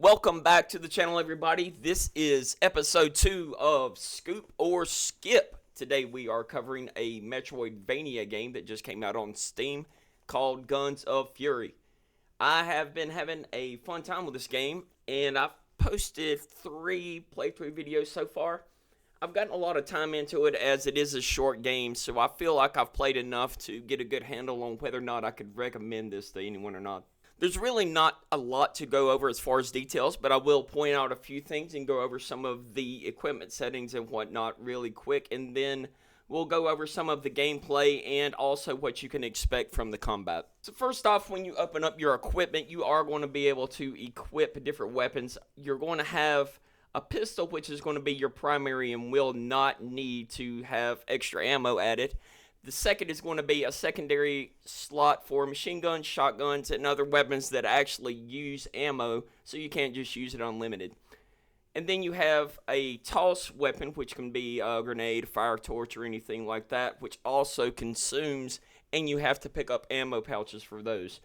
Welcome back to the channel, everybody. This is episode 2 of Scoop or Skip. Today we are covering a Metroid-Vania game that just came out on Steam called Guns of Fury. I have been having a fun time with this game, and I've posted 3 playthrough videos so far. I've gotten a lot of time into it as it is a short game, so I feel like I've played enough to get a good handle on whether or not I could recommend this to anyone or not. There's really not a lot to go over as far as details, but I will point out a few things and go over some of the equipment settings and whatnot really quick, and then we'll go over some of the gameplay and also what you can expect from the combat. So first off, when you open up your equipment, you are going to be able to equip different weapons. You're going to have a pistol, which is going to be your primary and will not need to have extra ammo added. The second is going to be a secondary slot for machine guns, shotguns, and other weapons that actually use ammo, so you can't just use it unlimited. And then you have a toss weapon, which can be a grenade, fire torch, or anything like that, which also consumes, and you have to pick up ammo pouches for those.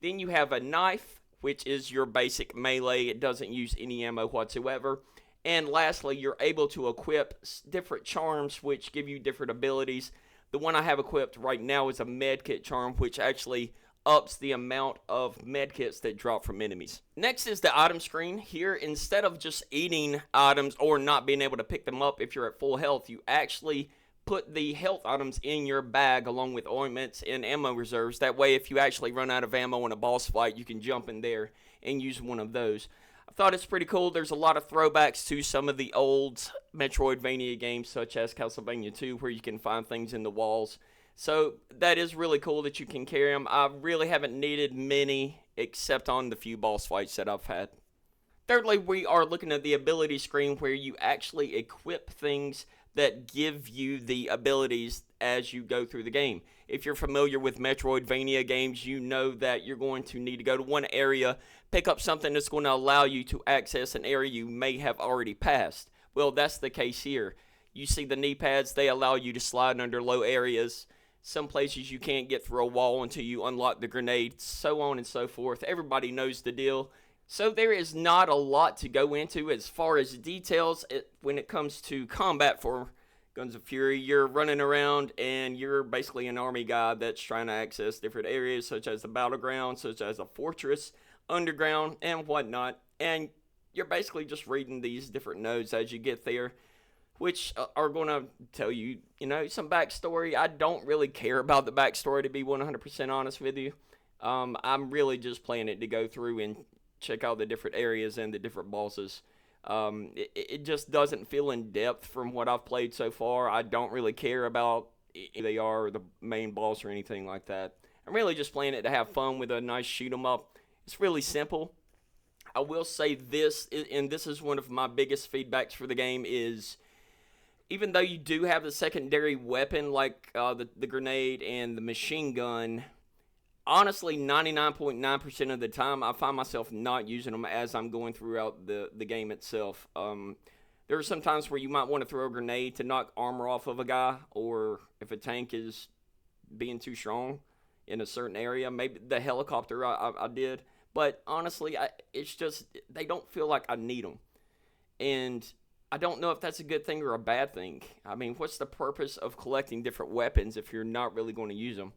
Then you have a knife, which is your basic melee. It doesn't use any ammo whatsoever. And lastly, you're able to equip different charms, which give you different abilities. The one I have equipped right now is a medkit charm, which actually ups the amount of medkits that drop from enemies. Next is the item screen. Here, instead of just eating items or not being able to pick them up if you're at full health, you actually put the health items in your bag along with ointments and ammo reserves. That way, if you actually run out of ammo in a boss fight, you can jump in there and use one of those. I thought it's pretty cool. There's a lot of throwbacks to some of the old Metroid-Vania games, such as Castlevania 2, where you can find things in the walls. So that is really cool that you can carry them. I really haven't needed many, except on the few boss fights that I've had. Thirdly, we are looking at the ability screen, where you actually equip things that give you the abilities as you go through the game. If you're familiar with Metroid-Vania games, you know that you're going to need to go to one area, pick up something that's going to allow you to access an area you may have already passed. Well, that's the case here. You see the knee pads, they allow you to slide under low areas. Some places you can't get through a wall until you unlock the grenade, so on and so forth. Everybody knows the deal. So there is not a lot to go into as far as details when it comes to combat for Guns of Fury. You're running around and you're basically an army guy that's trying to access different areas, such as the battleground, such as a fortress, underground, and whatnot. And you're basically just reading these different nodes as you get there, which are going to tell you, some backstory. I don't really care about the backstory, to be 100% honest with you. I'm really just playing it to go through and check out the different areas and the different bosses. It just doesn't feel in depth from what I've played so far. I don't really care about if they are the main boss or anything like that. I'm really just playing it to have fun with a nice shoot 'em up. It's really simple. I will say this, and this is one of my biggest feedbacks for the game, is even though you do have the secondary weapon like the grenade and the machine gun, honestly, 99.9% of the time, I find myself not using them as I'm going throughout the game itself. There are some times where you might want to throw a grenade to knock armor off of a guy, or if a tank is being too strong in a certain area. Maybe the helicopter I did. But honestly, it's just, they don't feel like I need them. And I don't know if that's a good thing or a bad thing. I mean, what's the purpose of collecting different weapons if you're not really going to use them?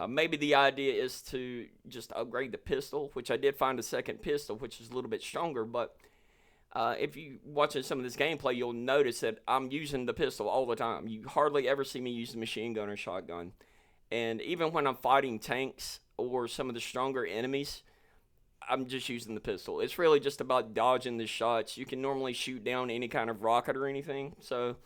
Maybe the idea is to just upgrade the pistol, which I did find a second pistol, which is a little bit stronger. But if you watching some of this gameplay, you'll notice that I'm using the pistol all the time. You hardly ever see me use the machine gun or shotgun. And even when I'm fighting tanks or some of the stronger enemies, I'm just using the pistol. It's really just about dodging the shots. You can normally shoot down any kind of rocket or anything. So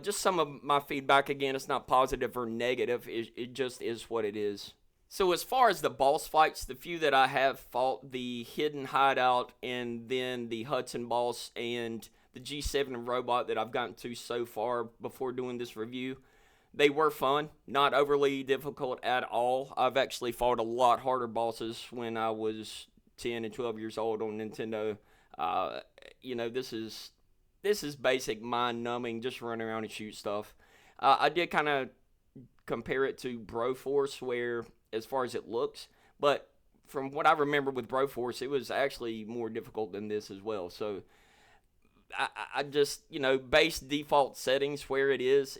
just some of my feedback. Again, it's not positive or negative. It just is what it is. So as far as the boss fights, the few that I have fought, the Hidden Hideout and then the Hudson boss and the G7 robot that I've gotten to so far before doing this review, they were fun. Not overly difficult at all. I've actually fought a lot harder bosses when I was 10 and 12 years old on Nintendo. This is basic mind-numbing, just run around and shoot stuff. I did kind of compare it to Broforce, where as far as it looks, but from what I remember with Broforce, it was actually more difficult than this as well. So I just, base default settings where it is,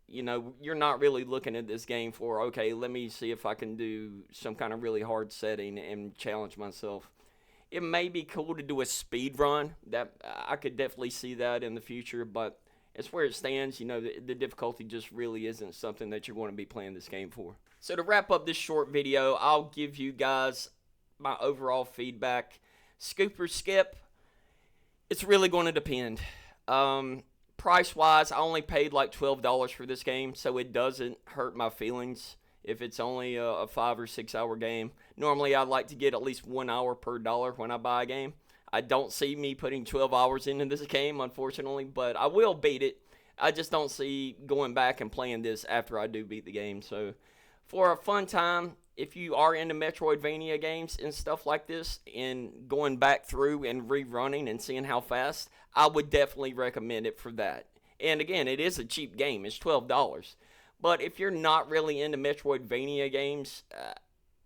you're not really looking at this game for, okay, let me see if I can do some kind of really hard setting and challenge myself. It may be cool to do a speed run. That I could definitely see that in the future, but as where it stands, the difficulty just really isn't something that you're going to be playing this game for. So to wrap up this short video, I'll give you guys my overall feedback. Scoop or skip, it's really going to depend. Price-wise, I only paid like $12 for this game, so it doesn't hurt my feelings if it's only a 5 or 6 hour game. Normally, I like to get at least 1 hour per dollar when I buy a game. I don't see me putting 12 hours into this game, unfortunately, but I will beat it. I just don't see going back and playing this after I do beat the game. So for a fun time, if you are into Metroid-Vania games and stuff like this, and going back through and rerunning and seeing how fast, I would definitely recommend it for that. And again, it is a cheap game. It's $12. But if you're not really into Metroid-Vania games,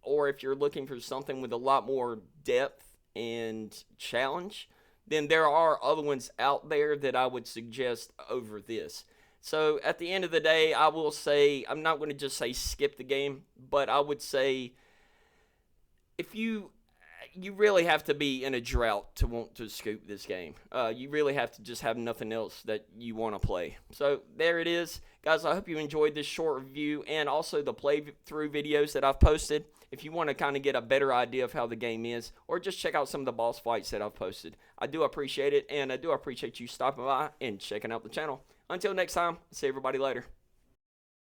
or if you're looking for something with a lot more depth and challenge, then there are other ones out there that I would suggest over this. So at the end of the day, I will say, I'm not going to just say skip the game, but I would say if you really have to be in a drought to want to scoop this game. You really have to just have nothing else that you want to play. So there it is. Guys, I hope you enjoyed this short review and also the playthrough videos that I've posted. If you want to kind of get a better idea of how the game is, or just check out some of the boss fights that I've posted. I do appreciate it, and I do appreciate you stopping by and checking out the channel. Until next time, see everybody later.